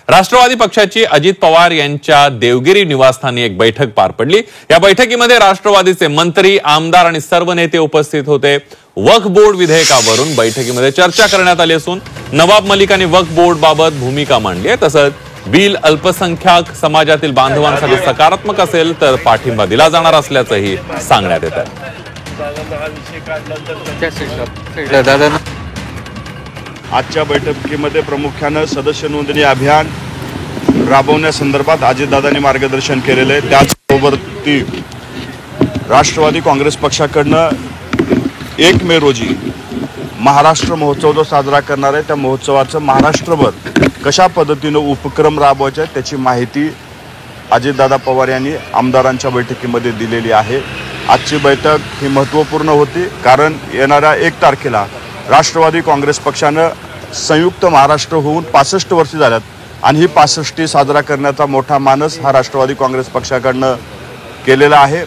राष्ट्रवादी पक्षाची अजित पवार यांच्या देवगिरी निवासस्थानी एक बैठक पार पडली। या बैठकीमध्ये राष्ट्रवादीचे मंत्री, आमदार आणि सर्व नेते उपस्थित होते। वक्फ बोर्ड विधेयकावरून बैठकीमध्ये चर्चा करण्यात आली असून नवाब मलिकांनी वक्फ बोर्ड बाबत भूमिका मांडली आहे। तसंच बिल अल्पसंख्याक समाजातील बांधवांसाठी सकारात्मक असेल तर पाठिंबा दिला जाणार असल्याचंही सांगण्यात येत आहे। आजच्या बैठकीमध्ये प्रामुख्याने सदस्य नोंदणी अभियान राबवण्यासंदर्भात अजितदादांनी मार्गदर्शन केलेले आहे। त्याचबरोबर राष्ट्रवादी काँग्रेस पक्षाकडनं 1 मे रोजी महाराष्ट्र महोत्सव जो साजरा करणार आहे त्या महोत्सवाचं महाराष्ट्रभर कशा पद्धतीने उपक्रम राबवायचे त्याची माहिती अजितदादा पवार यांनी आमदारांच्या बैठकीमध्ये दिलेली आहे। आजची बैठक ही महत्त्वपूर्ण होती कारण येणाऱ्या 1 तारखेला राष्ट्रवादी काँग्रेस पक्षानं संयुक्त महाराष्ट्र होऊन 65 वर्षे झाल्यात आणि ही 65 साजरा करण्याचा मोठा मानस हा राष्ट्रवादी काँग्रेस पक्षाकडनं केलेला आहे।